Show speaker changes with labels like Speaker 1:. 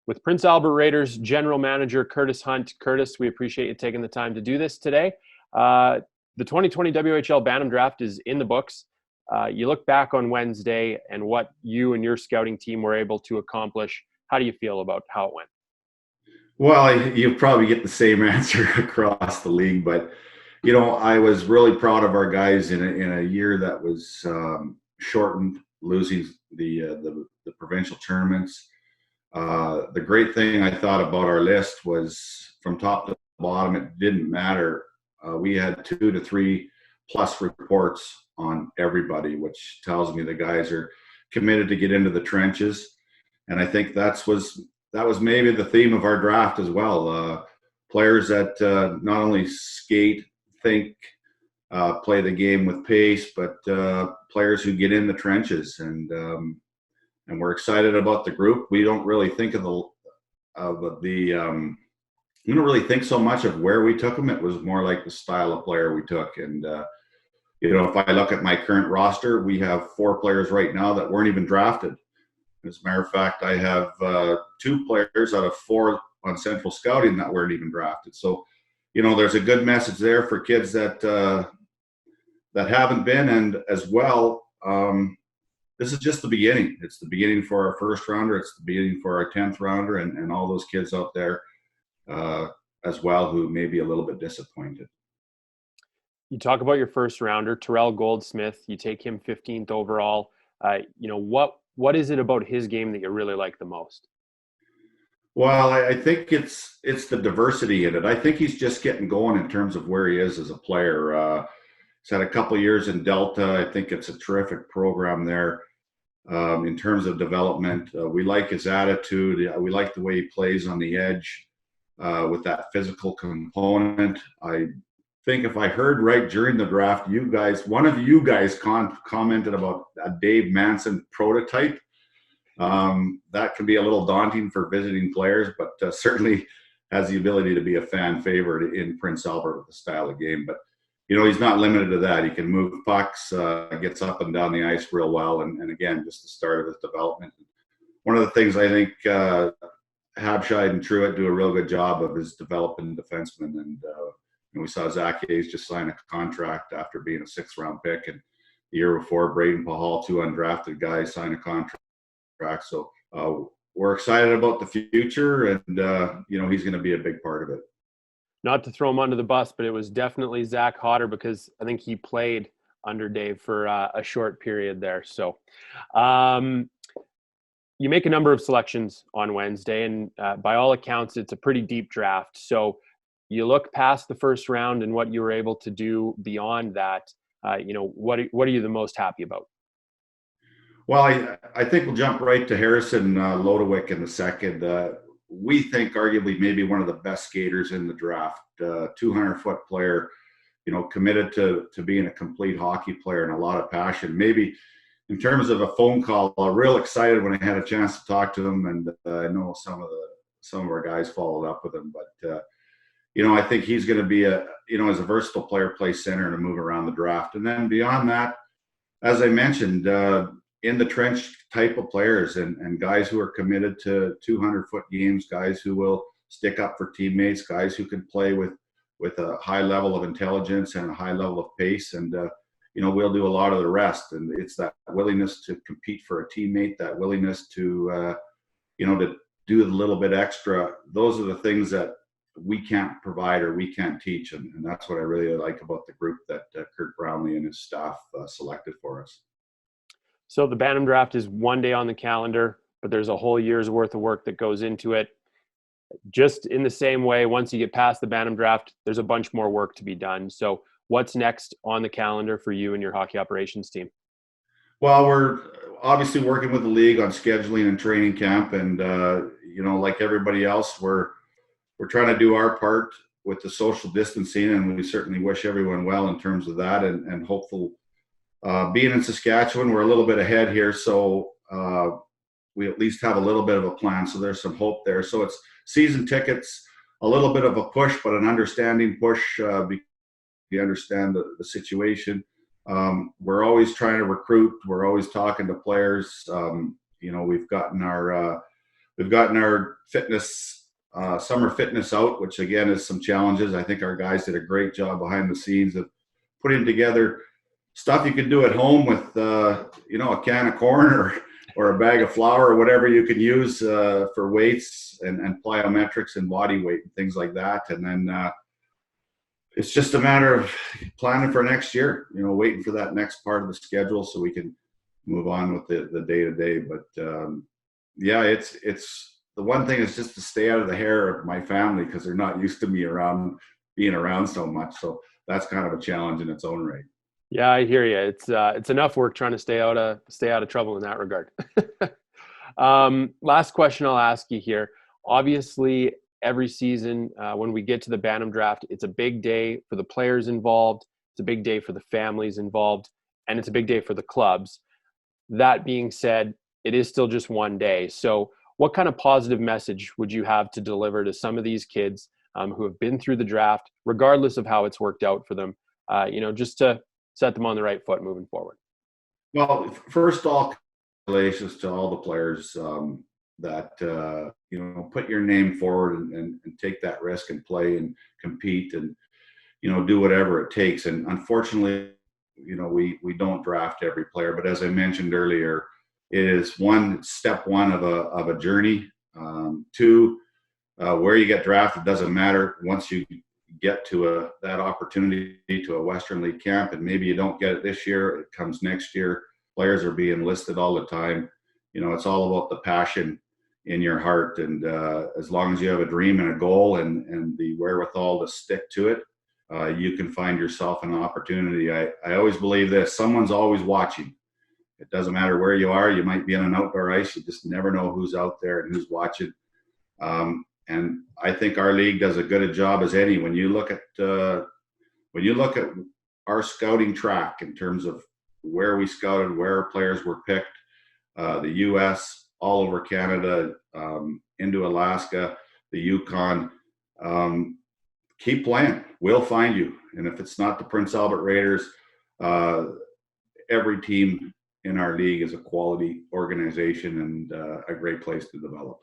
Speaker 1: with Prince Albert Raiders General Manager Curtis Hunt. Curtis, we appreciate you taking the time to do this today. The 2020 WHL Bantam Draft is in the books. You look back on Wednesday and what you and your scouting team were able to accomplish. How do you feel about how it went?
Speaker 2: Well, you'll probably get the same answer across the league, but I was really proud of our guys in a year that was shortened, losing the provincial tournaments. The great thing I thought about our list was from top to bottom, it didn't matter. We had 2 to 3 plus reports on everybody, which tells me the guys are committed to get into the trenches. And I think that was maybe the theme of our draft as well. Players that not only skate, think, play the game with pace, but players who get in the trenches. And we're excited about the group. We don't really think we don't really think so much of where we took them. It was more like the style of player we took. And if I look at my current roster, we have 4 players right now that weren't even drafted. As a matter of fact, I have 2 players out of 4 on Central Scouting that weren't even drafted. So, there's a good message there for kids that haven't been, and as well, this is just the beginning. It's the beginning for our first rounder. It's the beginning for our 10th rounder, and all those kids out there as well who may be a little bit disappointed.
Speaker 1: You talk about your first rounder, Terrell Goldsmith. You take him 15th overall. What is it about his game that you really like the most?
Speaker 2: Well, I think it's the diversity in it. I think he's just getting going in terms of where he is as a player. He's had a couple of years in Delta. I think it's a terrific program there in terms of development. We like his attitude. We like the way he plays on the edge with that physical component. I think if I heard right during the draft, one of you guys commented about a Dave Manson prototype. That can be a little daunting for visiting players, but certainly has the ability to be a fan favorite in Prince Albert with the style of game. But, he's not limited to that. He can move pucks, gets up and down the ice real well. And again, just the start of his development. One of the things I think Habscheid and Truitt do a real good job of is developing defensemen. And we saw Zach Hayes just sign a contract after being a 6th round pick. And the year before, Braden Pahal, 2 undrafted guys, signed a contract. So we're excited about the future, and he's going to be a big part of it.
Speaker 1: Not to throw him under the bus, but it was definitely Zach Hodder, because I think he played under Dave for a short period there. So you make a number of selections on Wednesday, and by all accounts, it's a pretty deep draft. So you look past the first round and what you were able to do beyond that. What are you the most happy about?
Speaker 2: Well, I think we'll jump right to Harrison Lodewick in the second. We think arguably maybe one of the best skaters in the draft. 200-foot player, committed to being a complete hockey player and a lot of passion. Maybe in terms of a phone call, real excited when I had a chance to talk to him, and I know some of our guys followed up with him. But I think he's going to be as a versatile player, play center and move around the draft. And then beyond that, as I mentioned, in the trench type of players and guys who are committed to 200-foot games, guys who will stick up for teammates, guys who can play with a high level of intelligence and a high level of pace. And, we'll do a lot of the rest. And it's that willingness to compete for a teammate, that willingness to do a little bit extra. Those are the things that we can't provide or we can't teach. And that's what I really like about the group that Kurt Brownlee and his staff selected for us.
Speaker 1: So the Bantam Draft is one day on the calendar, but there's a whole year's worth of work that goes into it. Just in the same way, once you get past the Bantam Draft, there's a bunch more work to be done. So what's next on the calendar for you and your hockey operations team?
Speaker 2: Well, we're obviously working with the league on scheduling and training camp. And, like everybody else, we're trying to do our part with the social distancing. And we certainly wish everyone well in terms of that and hopeful. Being in Saskatchewan, we're a little bit ahead here, so we at least have a little bit of a plan. So there's some hope there. So it's season tickets, a little bit of a push, but an understanding push. We understand the situation. We're always trying to recruit. We're always talking to players. We've gotten our we've gotten our fitness, summer fitness out, which again is some challenges. I think our guys did a great job behind the scenes of putting together stuff you could do at home with, a can of corn or a bag of flour or whatever you can use for weights and plyometrics and body weight and things like that. And then it's just a matter of planning for next year, waiting for that next part of the schedule so we can move on with the day-to-day. But yeah, it's the one thing is just to stay out of the hair of my family because they're not used to me being around so much. So that's kind of a challenge in its own right.
Speaker 1: Yeah, I hear you. It's enough work trying to stay out of trouble in that regard. Last question I'll ask you here. Obviously, every season when we get to the Bantam Draft, it's a big day for the players involved. It's a big day for the families involved, and it's a big day for the clubs. That being said, it is still just one day. So what kind of positive message would you have to deliver to some of these kids who have been through the draft, regardless of how it's worked out for them, just to set them on the right foot moving forward?
Speaker 2: Well, first off, congratulations to all the players that put your name forward and take that risk and play and compete and do whatever it takes. And unfortunately, we don't draft every player, but as I mentioned earlier, it is step one of a journey. Two, where you get drafted doesn't matter. Once you get to that opportunity to a Western League camp, and maybe you don't get it this year, it comes next year. Players are being listed all the time. It's all about the passion in your heart, and as long as you have a dream and a goal and the wherewithal to stick to it, you can find yourself an opportunity. I always believe this: someone's always watching. It doesn't matter where you are. You might be on an outdoor ice. You just never know who's out there and who's watching. And I think our league does as good a job as any. When you look at our scouting track in terms of where we scouted, where our players were picked, the U.S., all over Canada, into Alaska, the Yukon, keep playing. We'll find you. And if it's not the Prince Albert Raiders, every team in our league is a quality organization and a great place to develop.